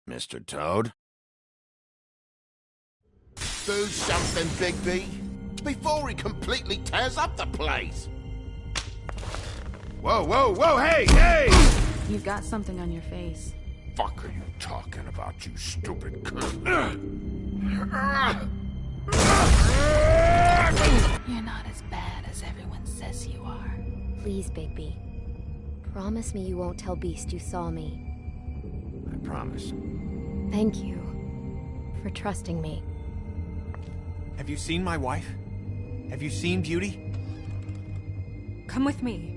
Mr. Toad? Do something, Bigby, before he completely tears up the place! Whoa, whoa, whoa, hey, hey! You've got something on your face. Fuck are you talking about, you stupid cunt? You're not as bad as everyone says you are. Please, Bigby. Promise me you won't tell Beast you saw me. I promise. Thank you for trusting me. Have you seen my wife? Have you seen Beauty? Come with me.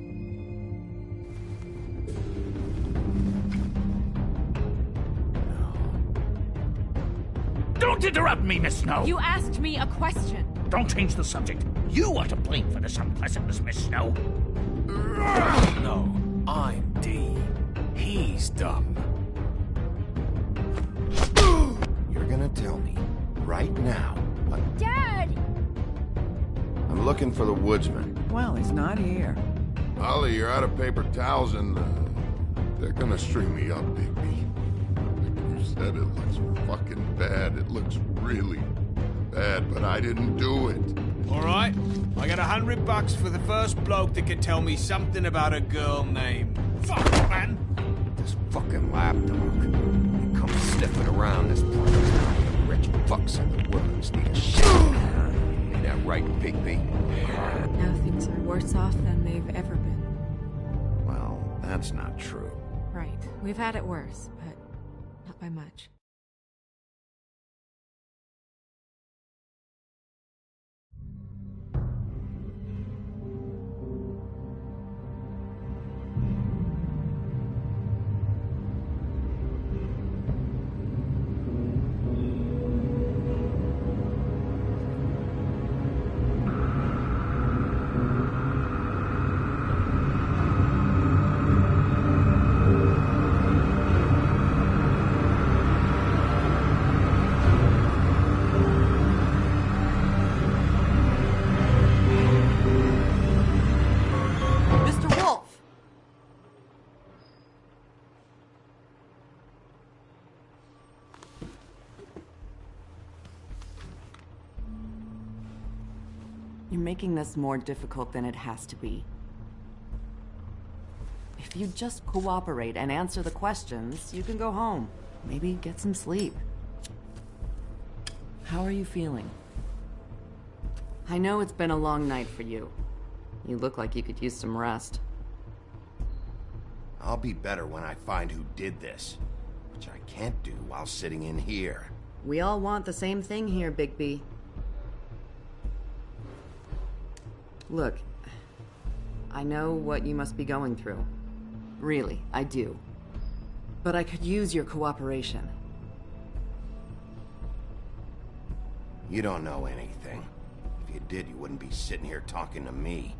Don't interrupt me, Miss Snow! You asked me a question. Don't change the subject. You are to blame for this unpleasantness, Miss Snow. No, I'm D. He's dumb. You're gonna tell me, right now, what... Dad! I'm looking for the woodsman. Well, he's not here. Ollie, you're out of paper towels and, they're gonna string me up, Bigby. Like you said, it looks fucking bad. It looks really bad, but I didn't do it. Alright, I got $100 for the first bloke that can tell me something about a girl named... Fuck, man! This fucking lapdog. He comes sniffing around this part of town. The rich fucks in the woods need a shit. Ain't that right, Bigby? Now things are worse off than they've ever been. Well, that's not true. Right. We've had it worse, but not by much. You're making this more difficult than it has to be. If you just cooperate and answer the questions, you can go home. Maybe get some sleep. How are you feeling? I know it's been a long night for you. You look like you could use some rest. I'll be better when I find who did this, which I can't do while sitting in here. We all want the same thing here, Bigby. Look, I know what you must be going through. Really, I do. But I could use your cooperation. You don't know anything. If you did, you wouldn't be sitting here talking to me.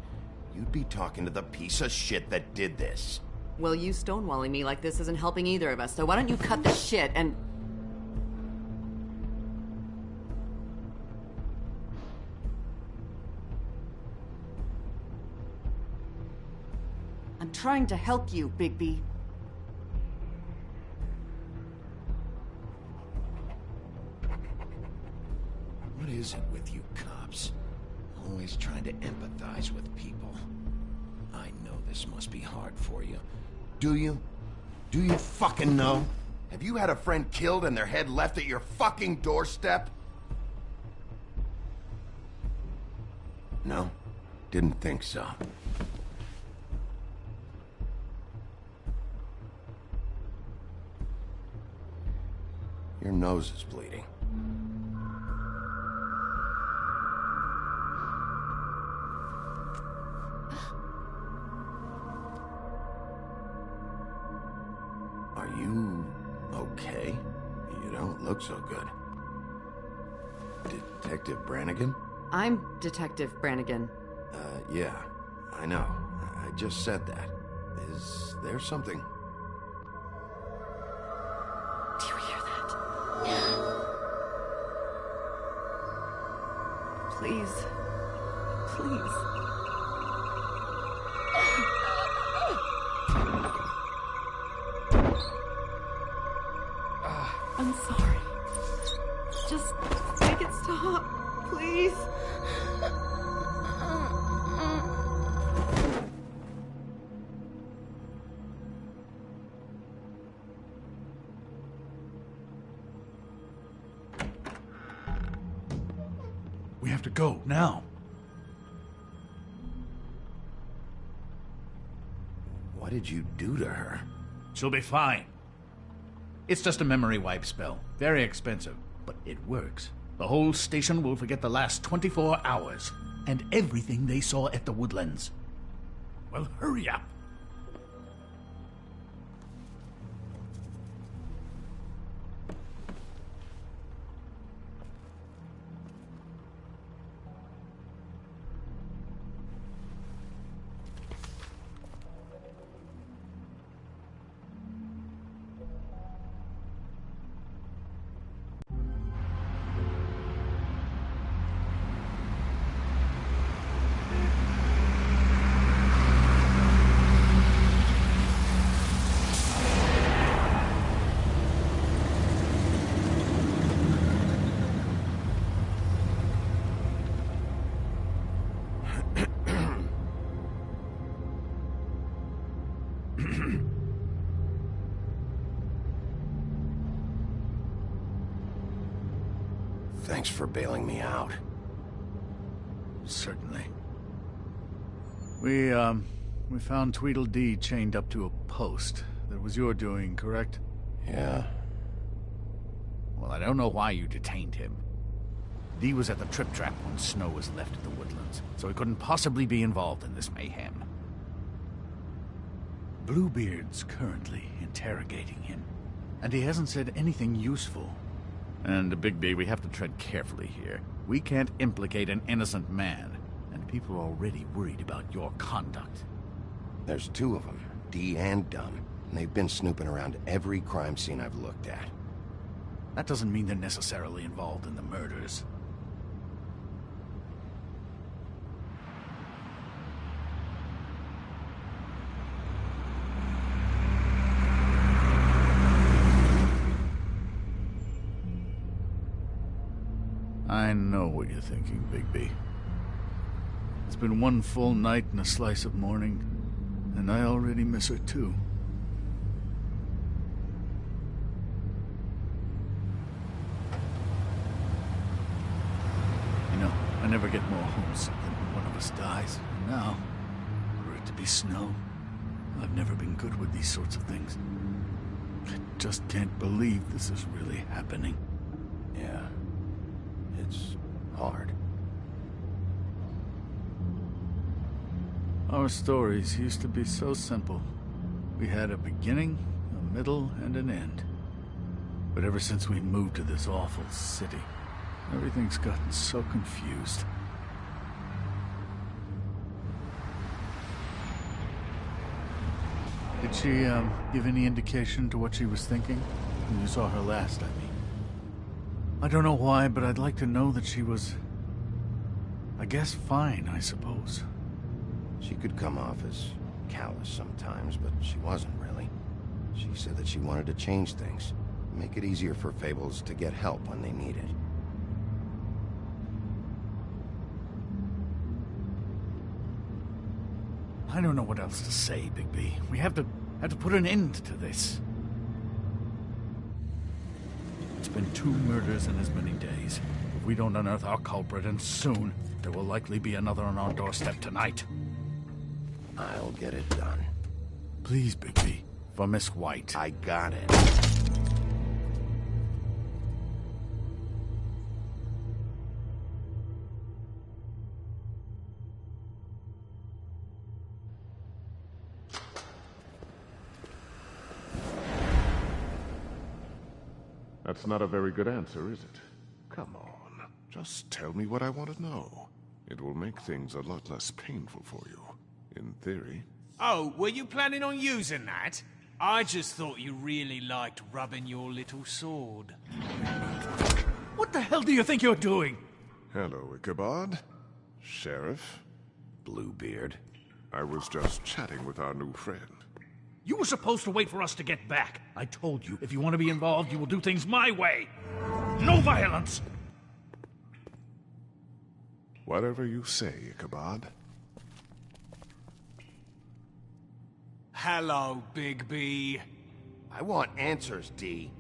You'd be talking to the piece of shit that did this. Well, you stonewalling me like this isn't helping either of us, so why don't you cut the shit and... I'm trying to help you, Bigby. What is it with you cops? Always trying to empathize with people. I know this must be hard for you. Do you? Do you fucking know? Have you had a friend killed and their head left at your fucking doorstep? No? Didn't think so. Your nose is bleeding. Are you okay? You don't look so good. Detective Brannigan? I'm Detective Brannigan. Yeah, I know. I just said that. Is there something? Do you hear that? Please. Please. I'm sorry. Just make it stop, please. We have to go, now. What did you do to her? She'll be fine. It's just a memory wipe spell. Very expensive, but it works. The whole station will forget the last 24 hours, and everything they saw at the Woodlands. Well, hurry up. Thanks for bailing me out. Certainly. We found Tweedledee chained up to a post. That was your doing, correct? Yeah. Well, I don't know why you detained him. Dee was at the Trip Trap when Snow was left at the Woodlands, so he couldn't possibly be involved in this mayhem. Bluebeard's currently interrogating him, and he hasn't said anything useful. And, Bigby, we have to tread carefully here. We can't implicate an innocent man, and people are already worried about your conduct. There's two of them, Dee and Dunn, and they've been snooping around every crime scene I've looked at. That doesn't mean they're necessarily involved in the murders. I know what you're thinking, Bigby. It's been one full night and a slice of morning, and I already miss her too. You know, I never get more homesick than when one of us dies. And now, for it to be Snow, I've never been good with these sorts of things. I just can't believe this is really happening. Yeah. It's hard. Our stories used to be so simple. We had a beginning, a middle, and an end. But ever since we moved to this awful city, everything's gotten so confused. Did she, give any indication to what she was thinking? When you saw her last, I mean. I don't know why, but I'd like to know that she was... I guess fine, I suppose. She could come off as callous sometimes, but she wasn't really. She said that she wanted to change things, make it easier for Fables to get help when they need it. I don't know what else to say, Bigby. We have to put an end to this. It's been 2 murders in as many days. If we don't unearth our culprit, and soon, there will likely be another on our doorstep tonight. I'll get it done. Please, Bigby. For Miss White. I got it. That's not a very good answer, is it? Come on, just tell me what I want to know. It will make things a lot less painful for you, in theory. Oh, were you planning on using that? I just thought you really liked rubbing your little sword. What the hell do you think you're doing? Hello, Ichabod. Sheriff. Bluebeard. I was just chatting with our new friend. You were supposed to wait for us to get back. I told you, if you want to be involved, you will do things my way. No violence! Whatever you say, Ichabod. Hello, Bigby. I want answers, D.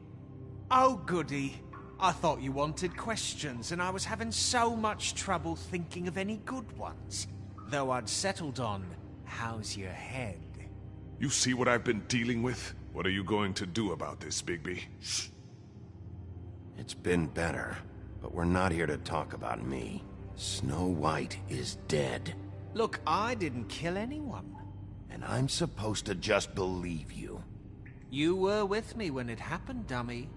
Oh, goody. I thought you wanted questions, and I was having so much trouble thinking of any good ones. Though I'd settled on, how's your head? You see what I've been dealing with? What are you going to do about this, Bigby? It's been better, but we're not here to talk about me. Snow White is dead. Look, I didn't kill anyone. And I'm supposed to just believe you. You were with me when it happened, dummy.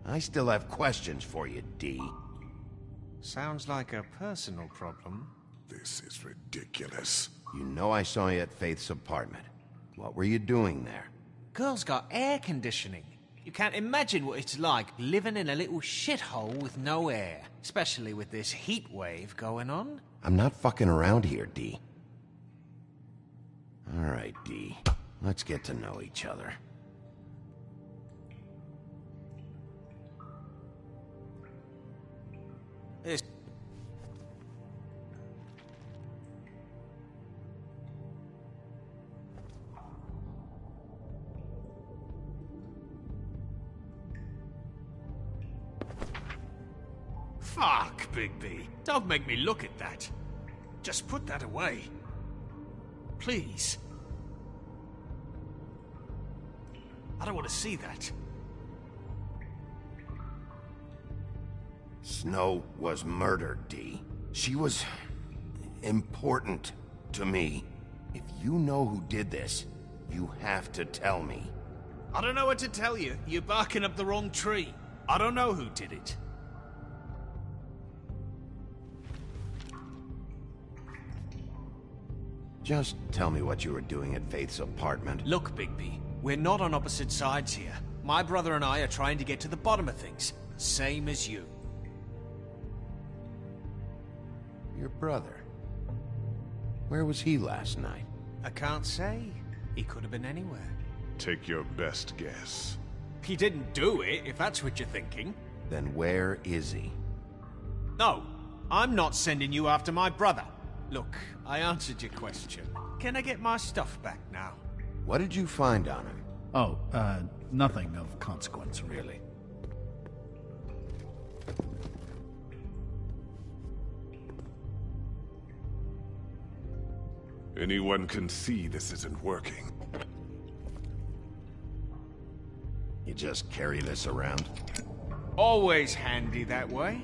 I still have questions for you, D. Sounds like a personal problem. This is ridiculous. You know I saw you at Faith's apartment. What were you doing there? Girl's got air conditioning. You can't imagine what it's like living in a little shithole with no air. Especially with this heat wave going on. I'm not fucking around here, D. All right, D. Let's get to know each other. It's... Fuck, Bigby. Don't make me look at that. Just put that away. Please. I don't want to see that. Snow was murdered, D. She was important to me. If you know who did this, you have to tell me. I don't know what to tell you. You're barking up the wrong tree. I don't know who did it. Just tell me what you were doing at Faith's apartment. Look, Bigby, we're not on opposite sides here. My brother and I are trying to get to the bottom of things. Same as you. Your brother. Where was he last night? I can't say. He could have been anywhere. Take your best guess. He didn't do it, if that's what you're thinking. Then where is he? No, I'm not sending you after my brother. Look, I answered your question. Can I get my stuff back now? What did you find on him? Oh, nothing of consequence, really. Anyone can see this isn't working. You just carry this around? Always handy that way.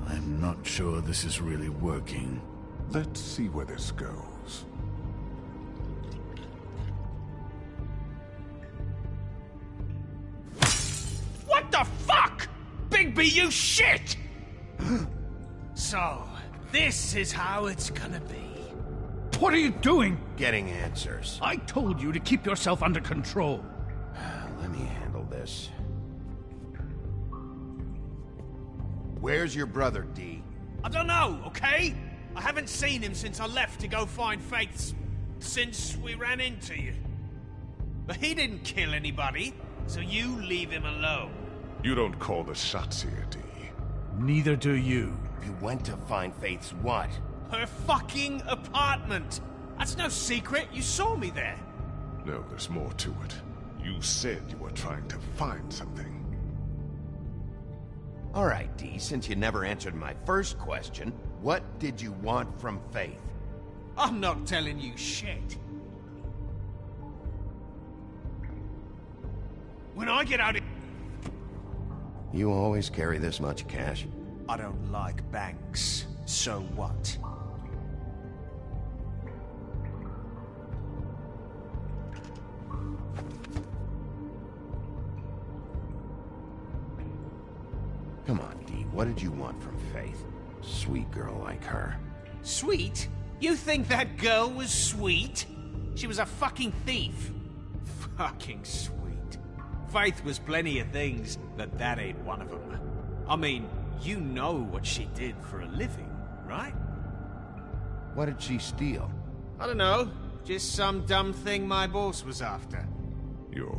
I'm not sure this is really working. Let's see where this goes. What the fuck? Bigby, you shit! So, this is how it's gonna be. What are you doing? Getting answers. I told you to keep yourself under control. Let me handle this. Where's your brother, D? I don't know, okay? I haven't seen him since I left to go find Faith's... since we ran into you. But he didn't kill anybody, so you leave him alone. You don't call the shots here, D. Neither do you. You went to find Faith's what? Her fucking apartment! That's no secret, you saw me there. No, there's more to it. You said you were trying to find something. All right, D, since you never answered my first question, what did you want from Faith? I'm not telling you shit. When I get out of... You always carry this much cash? I don't like banks, so what? What did you want from Faith? Sweet girl like her. Sweet? You think that girl was sweet? She was a fucking thief. Fucking sweet. Faith was plenty of things, but that ain't one of them. I mean, you know what she did for a living, right? What did she steal? I don't know. Just some dumb thing my boss was after. Your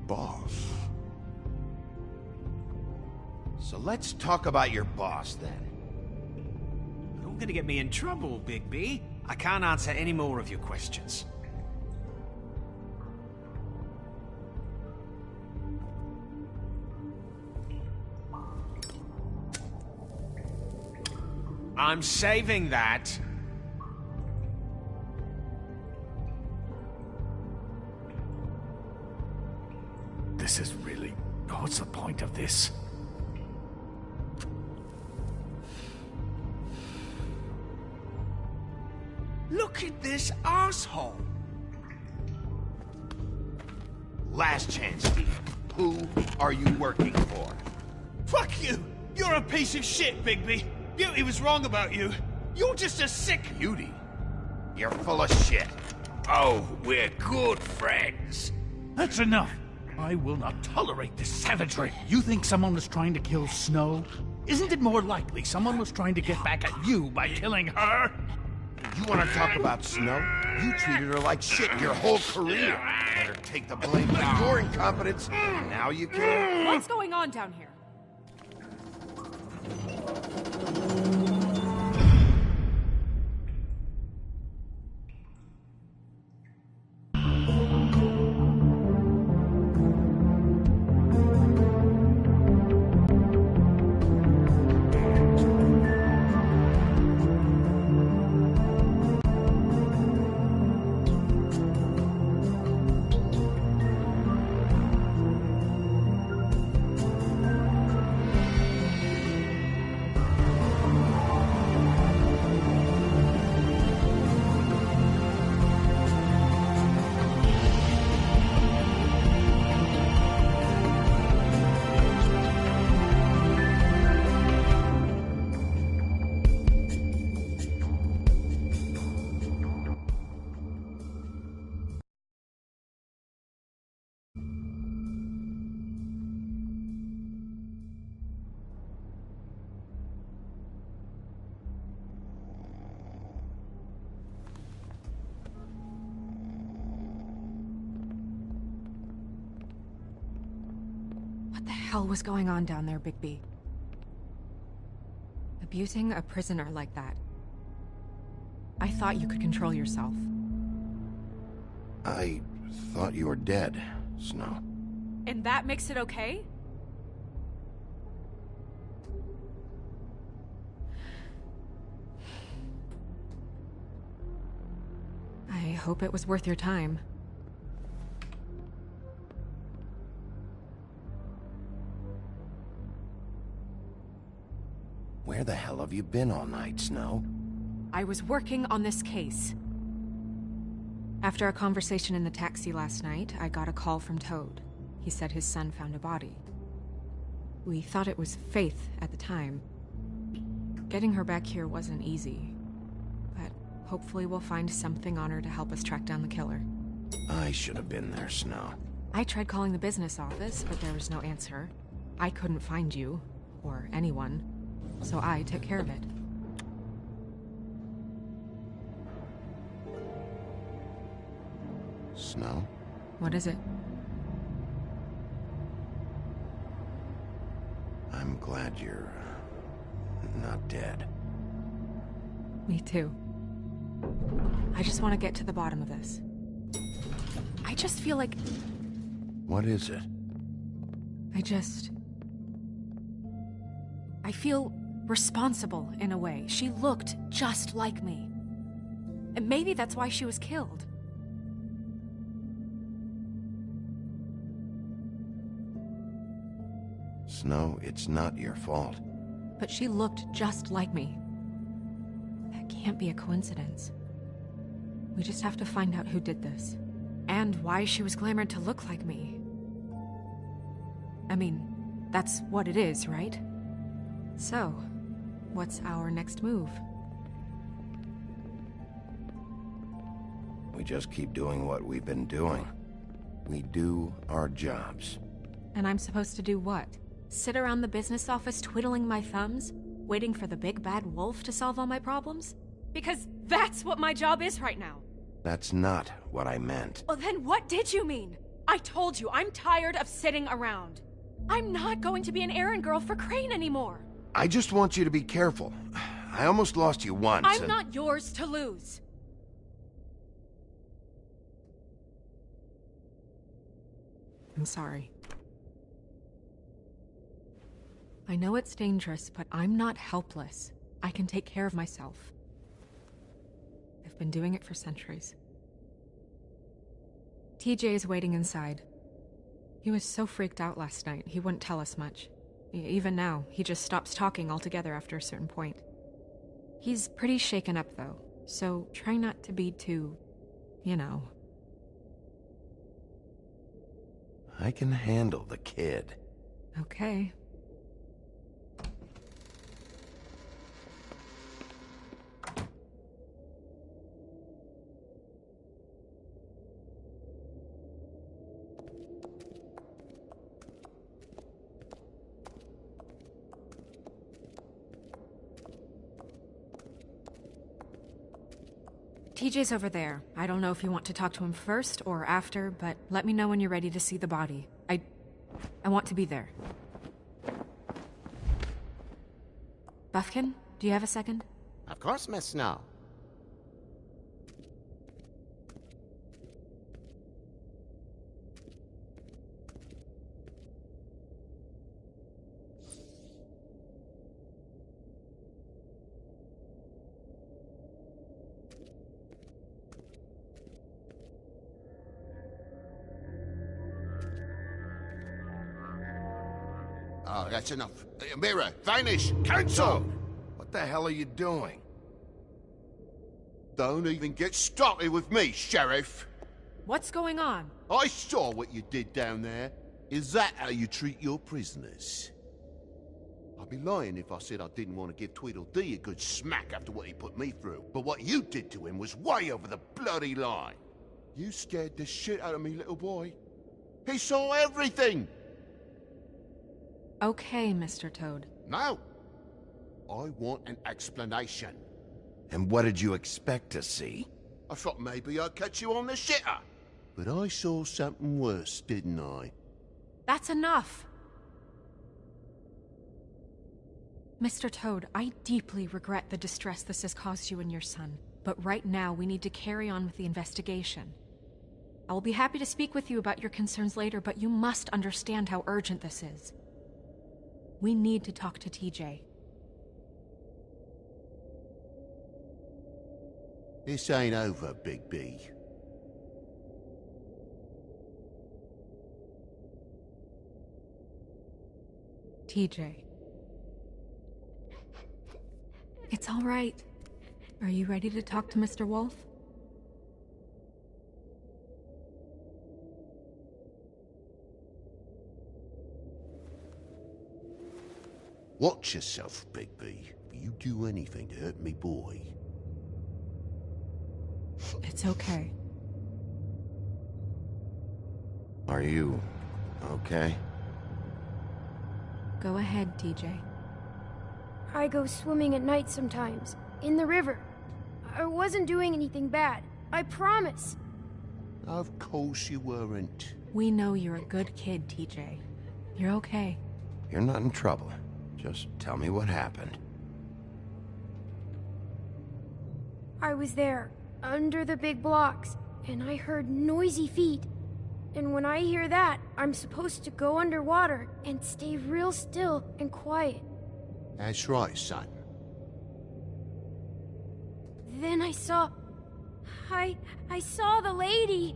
boss? So let's talk about your boss, then. You're gonna get me in trouble, Bigby. I can't answer any more of your questions. I'm saving that. This is really... What's the point of this? Look at this asshole. Last chance, Steve. Who are you working for? Fuck you! You're a piece of shit, Bigby. Beauty was wrong about you. You're just a sick... Beauty? You're full of shit. Oh, we're good friends. That's enough. I will not tolerate this savagery. You think someone was trying to kill Snow? Isn't it more likely someone was trying to get back at you by killing her? You want to talk about Snow? You treated her like shit your whole career. Let her take the blame for your incompetence. Now you can... What's going on down here? What the hell was going on down there, Bigby? Abusing a prisoner like that. I thought you could control yourself. I thought you were dead, Snow. And that makes it okay? I hope it was worth your time. Where the hell have you been all night, Snow? I was working on this case. After a conversation in the taxi last night, I got a call from Toad. He said his son found a body. We thought it was Faith at the time. Getting her back here wasn't easy, but hopefully we'll find something on her to help us track down the killer. I should have been there, Snow. I tried calling the business office, but there was no answer. I couldn't find you, or anyone, so I took care of it. Snow? What is it? I'm glad you're not dead. Me too. I just want to get to the bottom of this. I just feel like... What is it? I feel responsible in a way. She looked just like me. And maybe that's why she was killed. Snow, it's not your fault. But she looked just like me. That can't be a coincidence. We just have to find out who did this. And why she was glamored to look like me. I mean, that's what it is, right? So, what's our next move? We just keep doing what we've been doing. We do our jobs. And I'm supposed to do what? Sit around the business office twiddling my thumbs? Waiting for the big bad wolf to solve all my problems? Because that's what my job is right now. That's not what I meant. Well, then what did you mean? I told you, I'm tired of sitting around. I'm not going to be an errand girl for Crane anymore. I just want you to be careful. I almost lost you once. I'm not yours to lose. I'm sorry. I know it's dangerous, but I'm not helpless. I can take care of myself. I've been doing it for centuries. TJ is waiting inside. He was so freaked out last night, he wouldn't tell us much. Even now, he just stops talking altogether after a certain point. He's pretty shaken up, though, so try not to be too, you know. I can handle the kid. Okay. TJ's over there. I don't know if you want to talk to him first or after, but let me know when you're ready to see the body. I want to be there. Buffkin, do you have a second? Of course, Miss Snow. Oh, that's enough. Mira, vanish! Cancel! What the hell are you doing? Don't even get started with me, Sheriff! What's going on? I saw what you did down there. Is that how you treat your prisoners? I'd be lying if I said I didn't want to give Tweedledee a good smack after what he put me through. But what you did to him was way over the bloody line. You scared the shit out of me, little boy. He saw everything! Okay, Mr. Toad. No. I want an explanation. And what did you expect to see? I thought maybe I'd catch you on the shitter. But I saw something worse, didn't I? That's enough! Mr. Toad, I deeply regret the distress this has caused you and your son. But right now, we need to carry on with the investigation. I will be happy to speak with you about your concerns later, but you must understand how urgent this is. We need to talk to TJ. This ain't over, Big B. TJ. It's all right. Are you ready to talk to Mr. Wolf? Watch yourself, Big B. You do anything to hurt me, boy. It's okay. Are you okay? Go ahead, TJ. I go swimming at night sometimes, in the river. I wasn't doing anything bad, I promise. Of course you weren't. We know you're a good kid, TJ. You're okay. You're not in trouble. Just tell me what happened. I was there, under the big blocks, and I heard noisy feet. And when I hear that, I'm supposed to go underwater and stay real still and quiet. That's right, son. Then I saw... I saw the lady.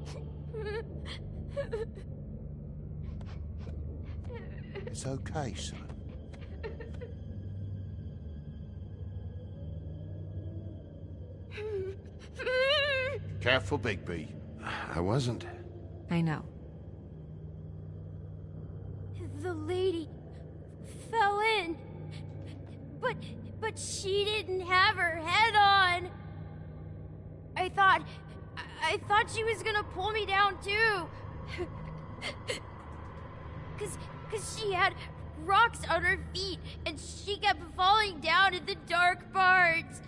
It's okay, son. Careful, Bigby. I wasn't. I know. The lady fell in. But she didn't have her head on. I thought she was gonna pull me down too. Cause she had rocks on her feet and she kept falling down in the dark parts.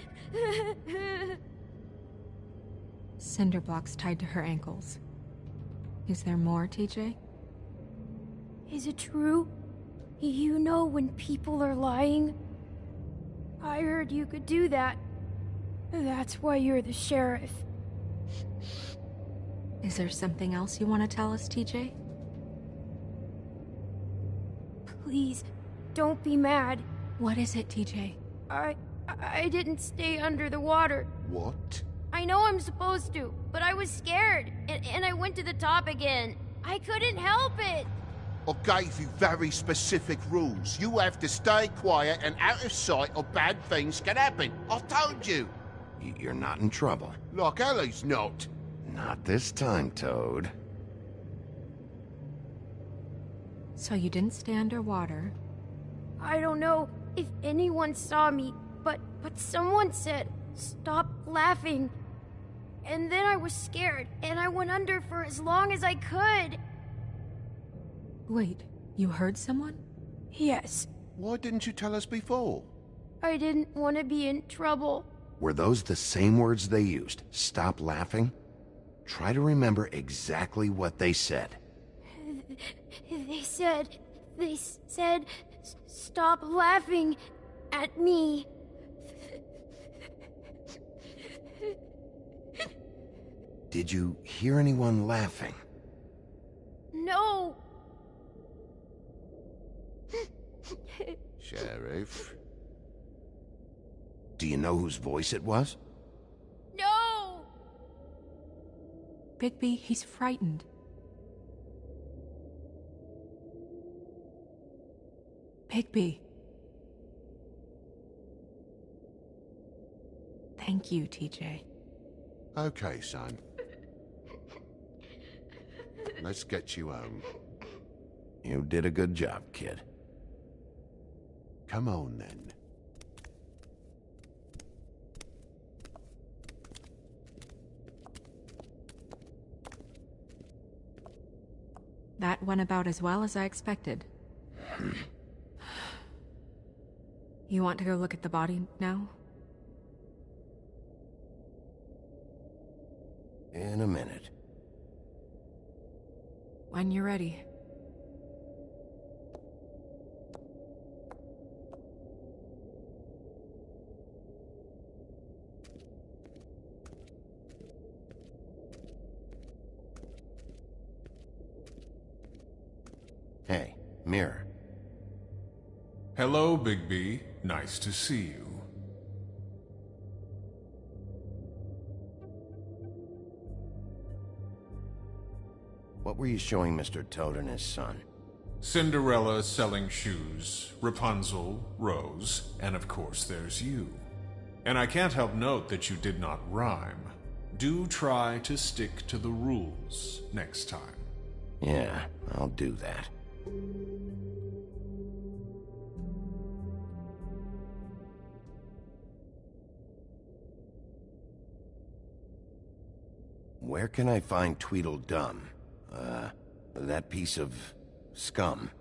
Cinder blocks tied to her ankles. Is there more, TJ? Is it true? You know when people are lying? I heard you could do that. That's why you're the sheriff. Is there something else you want to tell us, TJ? Please, don't be mad. What is it, TJ? I didn't stay under the water. What? I know I'm supposed to, but I was scared, and I went to the top again. I couldn't help it. I gave you very specific rules. You have to stay quiet and out of sight or bad things can happen. I've told you. You're not in trouble. Like Ellie's not. Not this time, Toad. So you didn't stay underwater? I don't know if anyone saw me, but someone said, "Stop laughing." And then I was scared, and I went under for as long as I could. Wait, you heard someone? Yes. Why didn't you tell us before? I didn't want to be in trouble. Were those the same words they used? Stop laughing? Try to remember exactly what they said. They said, "Stop laughing at me." Did you hear anyone laughing? No. Sheriff? Do you know whose voice it was? No! Bigby, he's frightened. Bigby. Thank you, TJ. Okay, son. Let's get you home. You did a good job, kid. Come on, then. That went about as well as I expected. You want to go look at the body now? In a minute. When you're ready. Hey, Mirror. Hello, Bigby. Nice to see you. What were you showing Mr. Toad and his son? Cinderella selling shoes, Rapunzel, Rose, and of course there's you. And I can't help note that you did not rhyme. Do try to stick to the rules next time. Yeah, I'll do that. Where can I find Tweedledum? That piece of scum.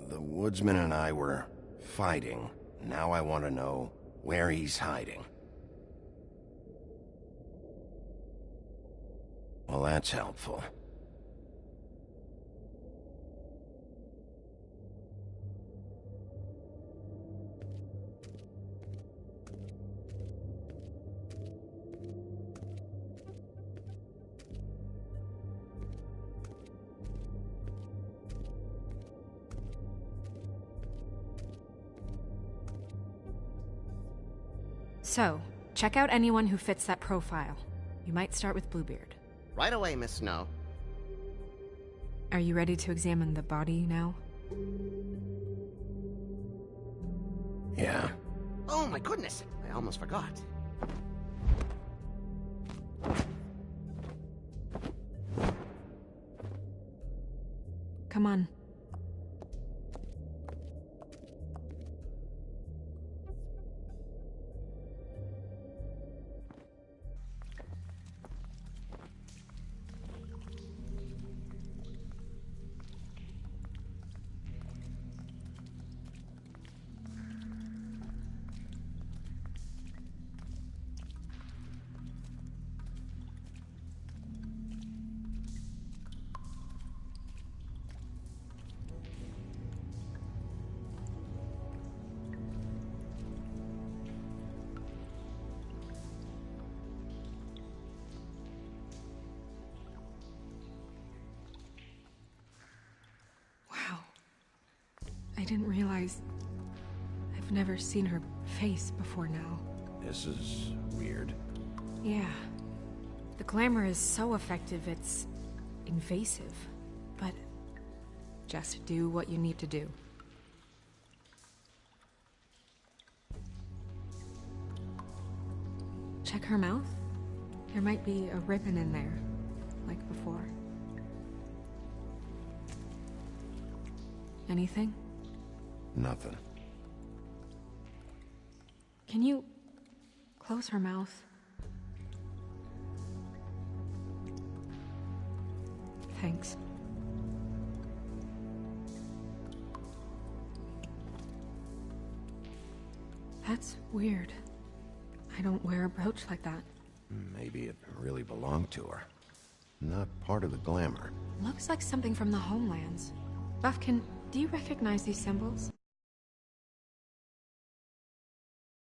The woodsman and I were fighting. Now I want to know where he's hiding. Well, that's helpful. So, check out anyone who fits that profile. You might start with Bluebeard. Right away, Miss Snow. Are you ready to examine the body now? Yeah. Oh my goodness, I almost forgot. Come on. I didn't realize... I've never seen her face before now. This is weird. Yeah. The glamour is so effective, it's invasive. But just do what you need to do. Check her mouth. There might be a ribbon in there, like before. Anything? Nothing. Can you close her mouth? Thanks. That's weird. I don't wear a brooch like that. Maybe it really belonged to her. Not part of the glamour. Looks like something from the homelands. Buffkin, do you recognize these symbols?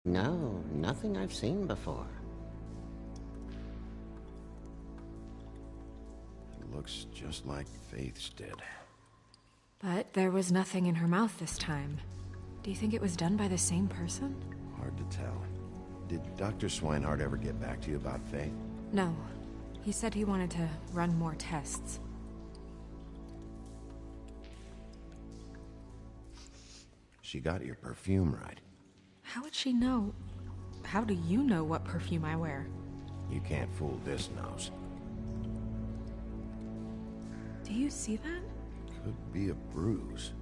No, nothing I've seen before. It looks just like Faith's did. But there was nothing in her mouth this time. Do you think it was done by the same person? Hard to tell. Did Dr. Swinehart ever get back to you about Faith? No. He said he wanted to run more tests. She got your perfume right. How would she know? How do you know what perfume I wear? You can't fool this nose. Do you see that? Could be a bruise.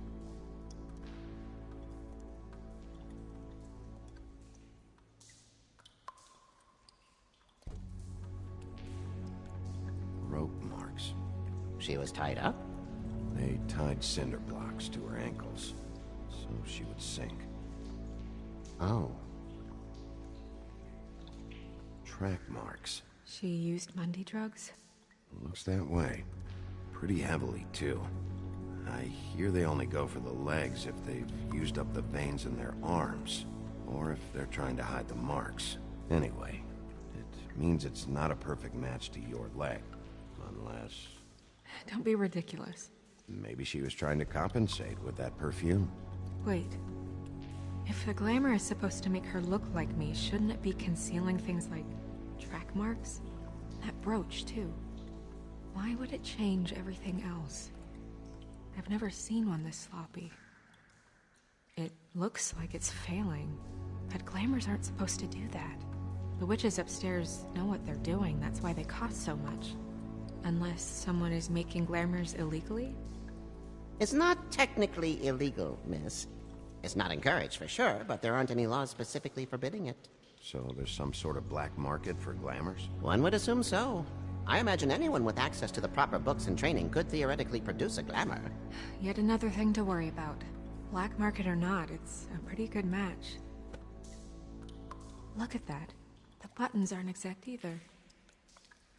Rope marks. She was tied up? They tied cinder blocks to her ankles, so she would sink. Oh. Track marks. She used Mundy drugs? Looks that way. Pretty heavily, too. I hear they only go for the legs if they've used up the veins in their arms, or if they're trying to hide the marks. Anyway, it means it's not a perfect match to your leg, unless... Don't be ridiculous. Maybe she was trying to compensate with that perfume. Wait. If the glamour is supposed to make her look like me, shouldn't it be concealing things like track marks? That brooch, too. Why would it change everything else? I've never seen one this sloppy. It looks like it's failing, but glamours aren't supposed to do that. The witches upstairs know what they're doing, that's why they cost so much. Unless someone is making glamours illegally? It's not technically illegal, miss. It's not encouraged for sure, but there aren't any laws specifically forbidding it. So there's some sort of black market for glamours? One would assume so. I imagine anyone with access to the proper books and training could theoretically produce a glamour. Yet another thing to worry about. Black market or not, it's a pretty good match. Look at that. The buttons aren't exact either.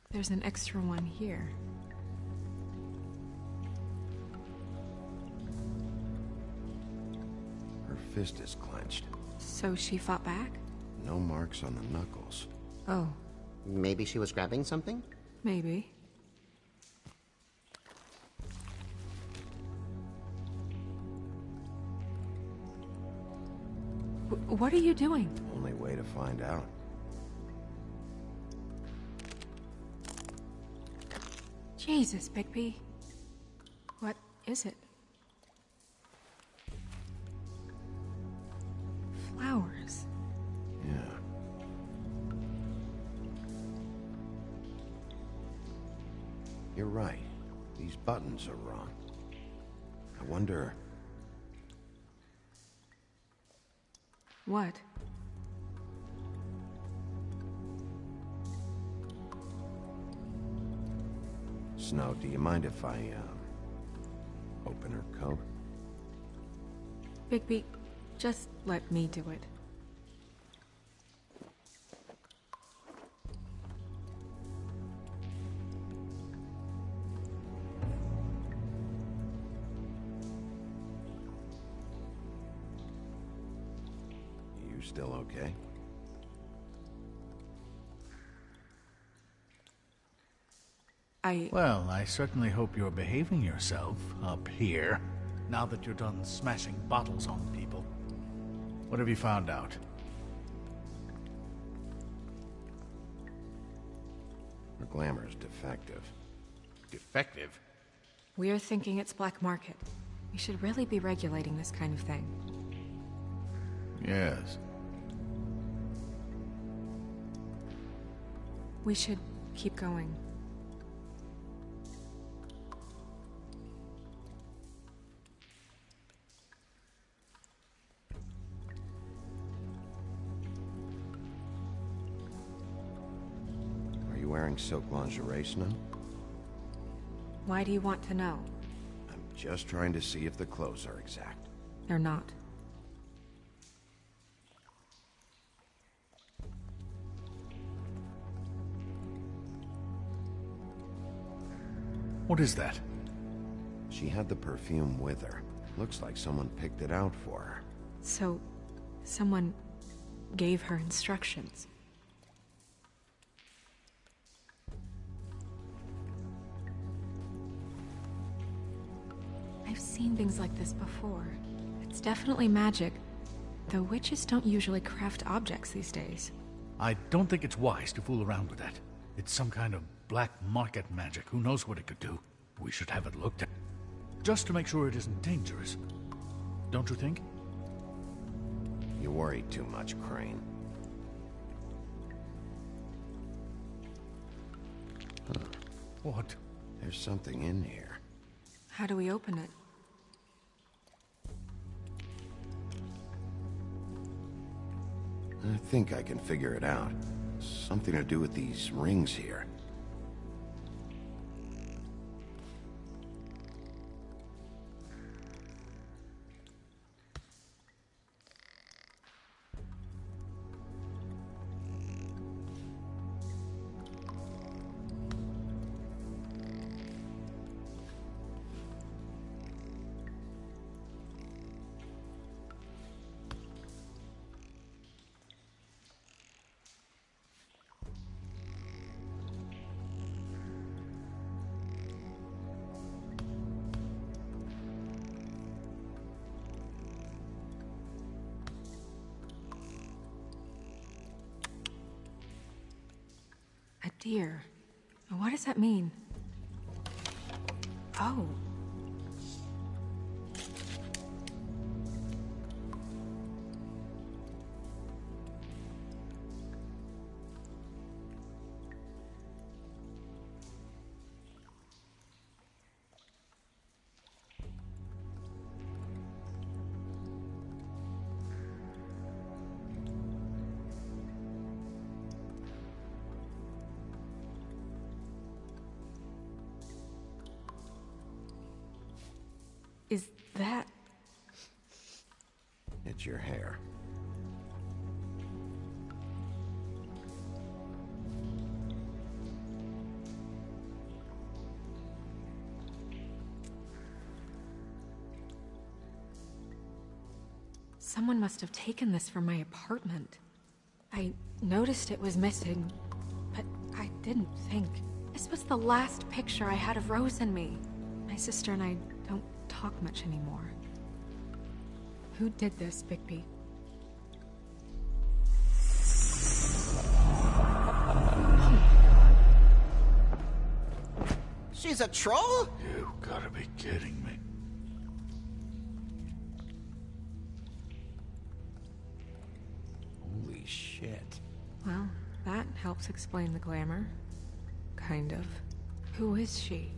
There's an extra one here. Her fist is clenched. So she fought back? No marks on the knuckles. Oh. Maybe she was grabbing something? Maybe. What are you doing? Only way to find out. Jesus, Bigby. What is it? Flowers. Yeah. You're right. These buttons are wrong. wonder... What? Snow, do you mind if I, open her coat? Bigby, just let me do it. You still okay? Well, I certainly hope you're behaving yourself up here, now that you're done smashing bottles on people. What have you found out? Her glamour's defective. Defective? We're thinking it's black market. We should really be regulating this kind of thing. Yes. We should keep going. Are you wearing silk lingerie, Snow? Why do you want to know? I'm just trying to see if the clothes are exact. They're not. What is that? She had the perfume with her. Looks like someone picked it out for her. So, someone gave her instructions. I've seen things like this before. It's definitely magic, though witches don't usually craft objects these days. I don't think it's wise to fool around with that. It's some kind of black market magic. Who knows what it could do? We should have it looked at. Just to make sure it isn't dangerous. Don't you think? You worry too much, Crane. Huh. What? There's something in here. How do we open it? I think I can figure it out. Something to do with these rings here. A deer. What does that mean? Oh. Is that... It's your hair. Someone must have taken this from my apartment. I noticed it was missing, but I didn't think. This was the last picture I had of Rose and me. My sister and I don't talk much anymore. Who did this, Bigby? She's a troll? You gotta be kidding me. Holy shit. Well, that helps explain the glamour. Kind of. Who is she?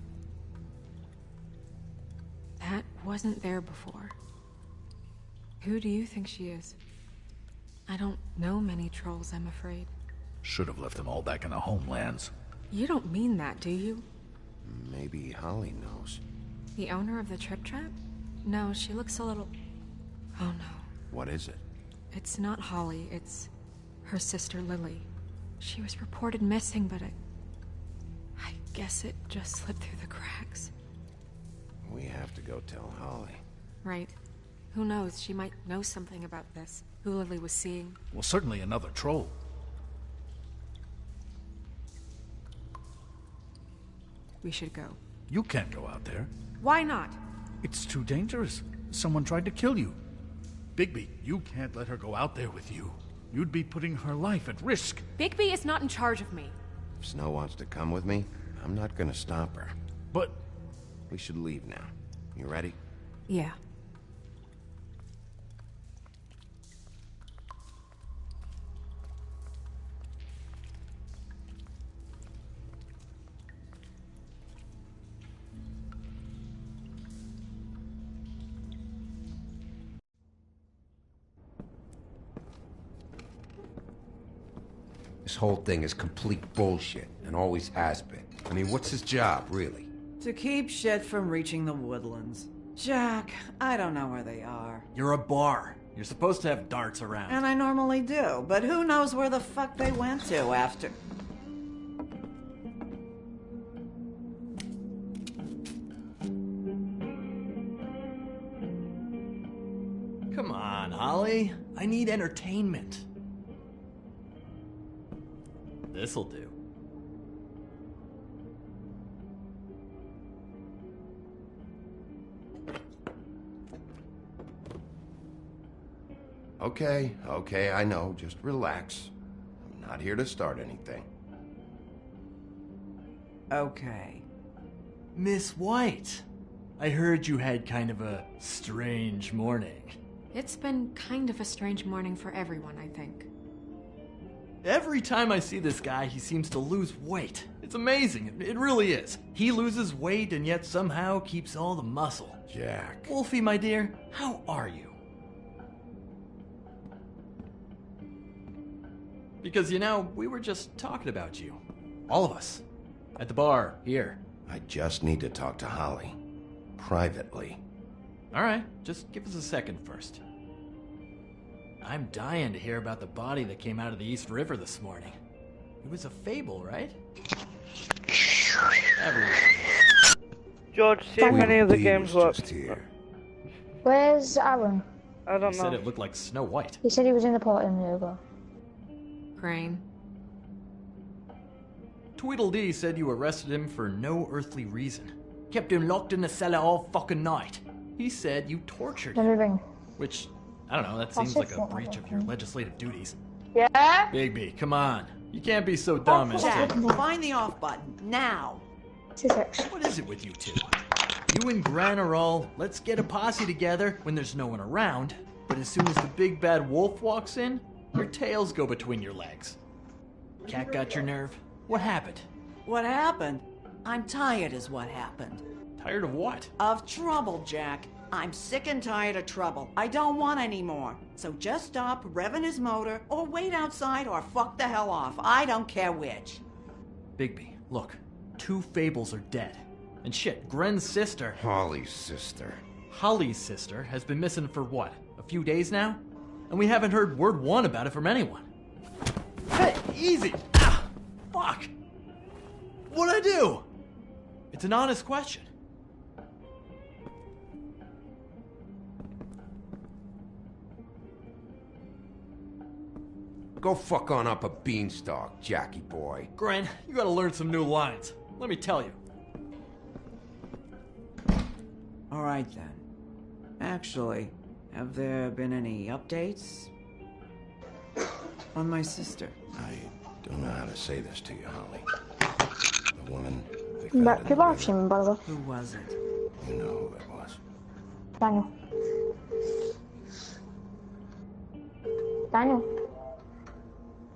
That wasn't there before. Who do you think she is? I don't know many trolls, I'm afraid. Should have left them all back in the homelands. You don't mean that, do you? Maybe Holly knows. The owner of the Trip Trap? No, she looks a little... Oh no. What is it? It's not Holly, it's her sister Lily. She was reported missing, but I guess it just slipped through the cracks. We have to go tell Holly. Right. Who knows, she might know something about this. Who Lily was seeing. Well, certainly another troll. We should go. You can't go out there. Why not? It's too dangerous. Someone tried to kill you. Bigby, you can't let her go out there with you. You'd be putting her life at risk. Bigby is not in charge of me. If Snow wants to come with me, I'm not gonna stop her. But... we should leave now. You ready? Yeah. This whole thing is complete bullshit, and always has been. I mean, what's his job, really? To keep shit from reaching the woodlands. Jack, I don't know where they are. You're a bar. You're supposed to have darts around. And I normally do, but who knows where the fuck they went to after... Come on, Holly. I need entertainment. This'll do. Okay, I know. Just relax. I'm not here to start anything. Okay. Miss White, I heard you had kind of a strange morning. It's been kind of a strange morning for everyone, I think. Every time I see this guy, he seems to lose weight. It's amazing. It really is. He loses weight and yet somehow keeps all the muscle. Jack. Wolfie, my dear, how are you? Because, you know, we were just talking about you. All of us. At the bar, here. I just need to talk to Holly. Privately. Alright, just give us a second first. I'm dying to hear about the body that came out of the East River this morning. It was a fable, right? George, see if any of the games work. Where's Aaron? I don't He know. said it looked like Snow White. He said he was in the port in Nova. Crane. Tweedledee said you arrested him for no earthly reason. Kept him locked in the cellar all fucking night. He said you tortured Let me him. ring. Which, I don't know, that I'll seems shift like a it, breach of your legislative duties. Yeah? Bigby, come on. You can't be so dumb as Jack, to... find the off button, now. What is it with you two? You and Gran are all, let's get a posse together when there's no one around. But as soon as the big bad wolf walks in, your tails go between your legs. Cat got your nerve? What happened? What happened? I'm tired is what happened. Tired of what? Of trouble, Jack. I'm sick and tired of trouble. I don't want any more. So just stop revving his motor, or wait outside, or fuck the hell off. I don't care which. Bigby, look. 2 fables are dead. And shit, Gren's sister... Holly's sister. Holly's sister has been missing for what? A few days now? And we haven't heard word one about it from anyone. Hey, easy! Ah, fuck! What'd I do? It's an honest question. Go fuck on up a beanstalk, Jackie boy. Gren, you gotta learn some new lines. Let me tell you. All right, then. Actually, have there been any updates on my sister? I don't know how to say this to you, Holly. The woman we Back found to in the river, watching, brother. Who was it? you know who it was. Daniel. Daniel.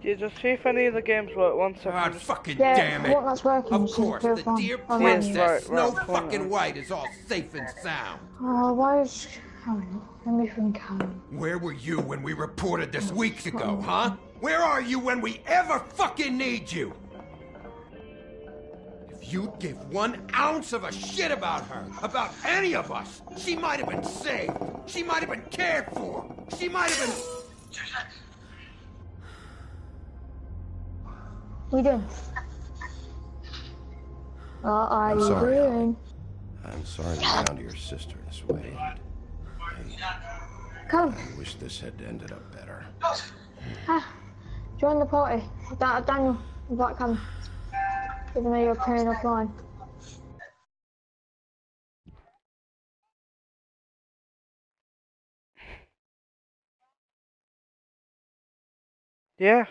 You just see if any of the games work. 1 second. God fucking Yeah, damn it! what that's working. Of so course, proof the on- dear on princess, menu. Snow right, fucking White is all safe and sound. Oh, why is... Hang on, let me think. Where were you when we reported this weeks ago, huh? Where are you when we ever fucking need you? If you'd give 1 ounce of a shit about her, about any of us, she might have been saved. She might have been cared for. She might have been... What are you doing? What are you sorry, doing? I'm sorry to be down to your sister this way. Come. I wish this had ended up better. Ah, join the party. Daniel, Black Cam. Even though you're appearing offline. Yes.